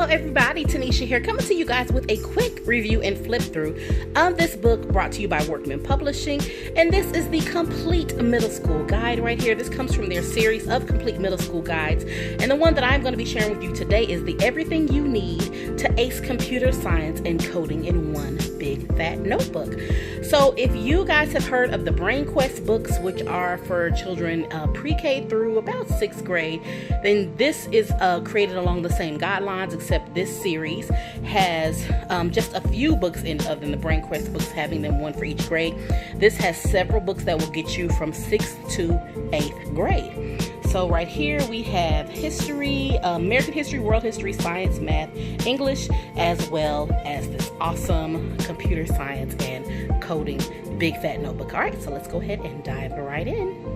everybody, Tanisha here, coming to you guys with a quick review and flip through of this book brought to you by Workman Publishing. And this is the Complete Middle School Guide right here. This comes from their series of Complete Middle School Guides. And the one that I'm going to be sharing with you today is the Everything You Need to Ace Computer Science and Coding in One Big Fat Notebook. So if you guys have heard of the Brain Quest books, which are for children pre-K through about 6th grade, then this is created along the same guidelines, except this series has just a few books in other than the Brain Quest books, having them one for each grade. This has several books that will get you from 6th to 8th grade. So right here we have history, American history, world history, science, math, English, as well as this awesome computer science and coding big fat notebook. All right, so let's go ahead and dive right in.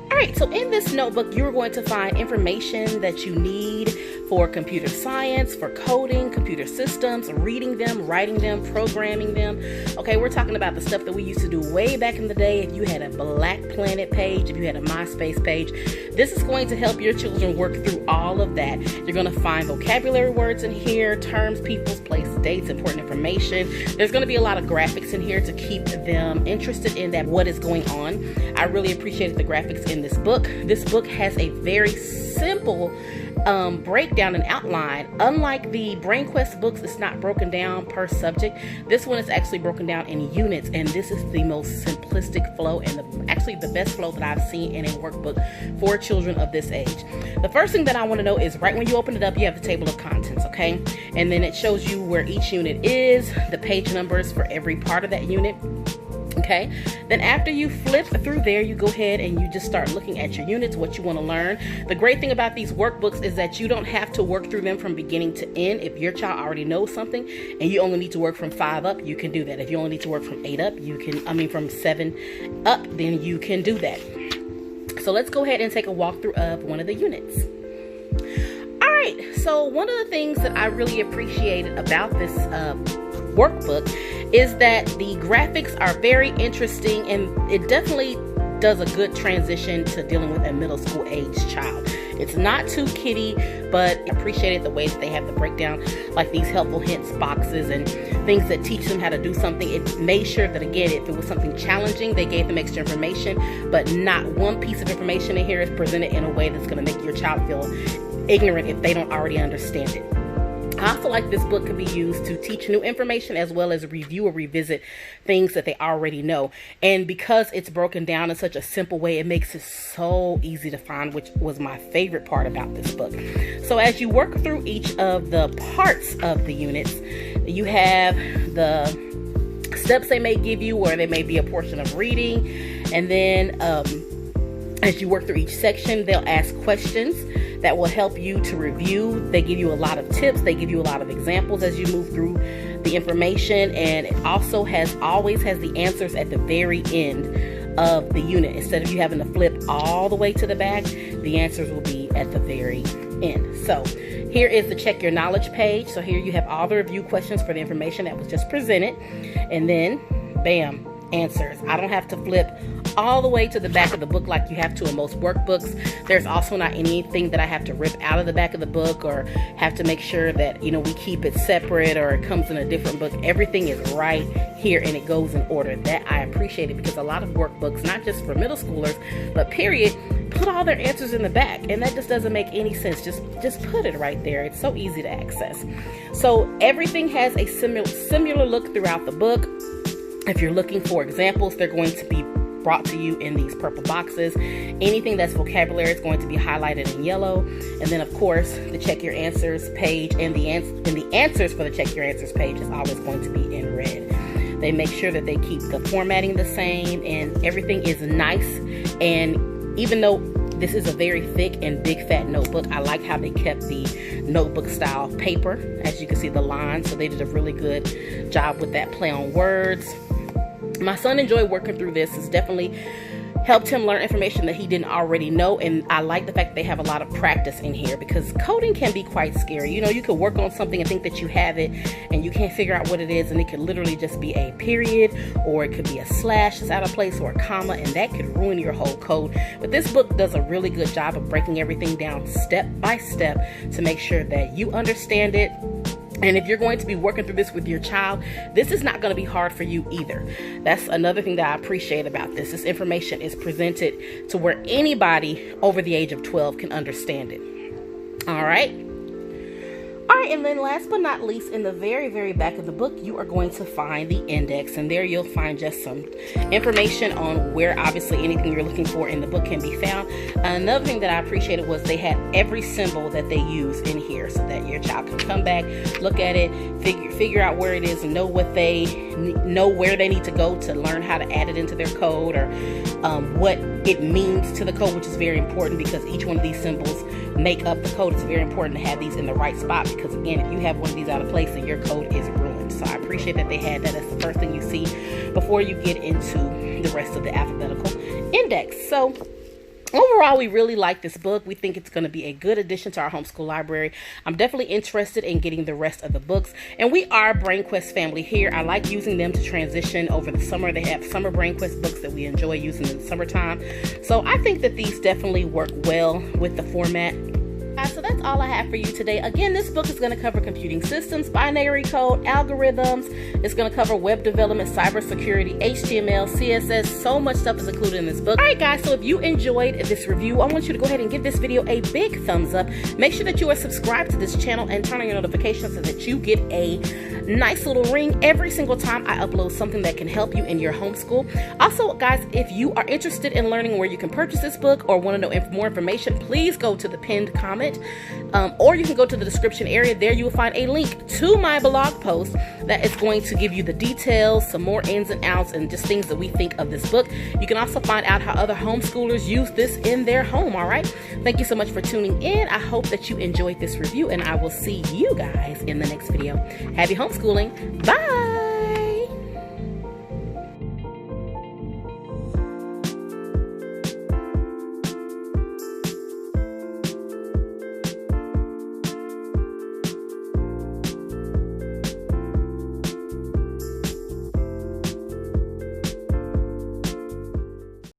All right, so in this notebook, you're going to find information that you need for computer science, for coding, computer systems, reading them, writing them, programming them. Okay, we're talking about the stuff that we used to do way back in the day. If you had a Black Planet page, if you had a MySpace page, this is going to help your children work through all of that. You're going to find vocabulary words in here, terms, peoples, places, dates, important information. There's going to be a lot of graphics in here to keep them interested in that, what is going on. I really appreciated the graphics in this book. This book has a very simple breakdown and outline. Unlike the Brain Quest books, it's not broken down per subject. This one is actually broken down in units, and this is the most simplistic flow and actually the best flow that I've seen in a workbook for children of this age. The first thing that I want to know is right when you open it up, you have the table of contents, okay? And then it shows you where each unit is, the page numbers for every part of that unit. Okay, then after you flip through there, you go ahead and you just start looking at your units, what you want to learn. The great thing about these workbooks is that you don't have to work through them from beginning to end. If your child already knows something and you only need to work from 5 up, you can do that. If you only need to work from 8 up, from 7 up, then you can do that. So let's go ahead and take a walkthrough of one of the units. All right, so one of the things that I really appreciated about this workbook is that the graphics are very interesting, and it definitely does a good transition to dealing with a middle school age child. It's not too kiddie, but I appreciated the way that they have the breakdown, like these helpful hints boxes and things that teach them how to do something. It made sure that, again, if it was something challenging, they gave them extra information, but not one piece of information in here is presented in a way that's going to make your child feel ignorant if they don't already understand it. I also like this book can be used to teach new information as well as review or revisit things that they already know. And because it's broken down in such a simple way, it makes it so easy to find, which was my favorite part about this book. So as you work through each of the parts of the units, you have the steps they may give you, or there may be a portion of reading. And then as you work through each section, they'll ask questions that will help you to review. They give you a lot of tips. They give you a lot of examples as you move through the information. And it also always has the answers at the very end of the unit. Instead of you having to flip all the way to the back, the answers will be at the very end. So here is the check your knowledge page. So here you have all the review questions for the information that was just presented. And then, bam, answers. I don't have to flip all the way to the back of the book like you have to in most workbooks. There's also not anything that I have to rip out of the back of the book or have to make sure that, we keep it separate or it comes in a different book. Everything is right here and it goes in order. That I appreciate it, because a lot of workbooks, not just for middle schoolers, but period, put all their answers in the back, and that just doesn't make any sense. Just put it right there. It's so easy to access. So everything has a similar look throughout the book. If you're looking for examples, they're going to be brought to you in these purple boxes. Anything that's vocabulary is going to be highlighted in yellow. And then, of course, the check your answers page and the answers for the check your answers page is always going to be in red. They make sure that they keep the formatting the same, and everything is nice. And even though this is a very thick and big fat notebook, I like how they kept the notebook style paper. As you can see, the lines, so they did a really good job with that play on words. My son enjoyed working through this. It's definitely helped him learn information that he didn't already know. And I like the fact that they have a lot of practice in here, because coding can be quite scary. You know, you could work on something and think that you have it and you can't figure out what it is, and it could literally just be a period, or it could be a slash that's out of place, or a comma, and that could ruin your whole code. But this book does a really good job of breaking everything down step by step to make sure that you understand it. And if you're going to be working through this with your child, this is not going to be hard for you either. That's another thing that I appreciate about this. This information is presented to where anybody over the age of 12 can understand it. All right. All right, and then last but not least, in the very, very back of the book, you are going to find the index, and there you'll find just some information on where obviously anything you're looking for in the book can be found. Another thing that I appreciated was they had every symbol that they use in here, so that your child can come back, look at it, figure out where it is, and know where they need to go to learn how to add it into their code, or what it means to the code, which is very important, because each one of these symbols make up the code. It's very important to have these in the right spot, because again, if you have one of these out of place, then your code is ruined. So I appreciate that they had that. That's the first thing you see before you get into the rest of the alphabetical index. So overall, we really like this book. We think it's going to be a good addition to our homeschool library. I'm definitely interested in getting the rest of the books. And we are BrainQuest family here. I like using them to transition over the summer. They have summer BrainQuest books that we enjoy using in the summertime. So I think that these definitely work well with the format. So that's all I have for you today. Again, this book is going to cover computing systems, binary code, algorithms. It's going to cover web development, cybersecurity, HTML, CSS. So much stuff is included in this book. All right, guys, so if you enjoyed this review, I want you to go ahead and give this video a big thumbs up. Make sure that you are subscribed to this channel and turn on your notifications so that you get a nice little ring every single time I upload something that can help you in your homeschool. Also, guys, if you are interested in learning where you can purchase this book or want to know more information, please go to the pinned comment. Or you can go to the description area. There you will find a link to my blog post that is going to give you the details, some more ins and outs, and just things that we think of this book. You can also find out how other homeschoolers use this in their home. All right. Thank you so much for tuning in. I hope that you enjoyed this review, and I will see you guys in the next video. Happy homeschooling. Bye.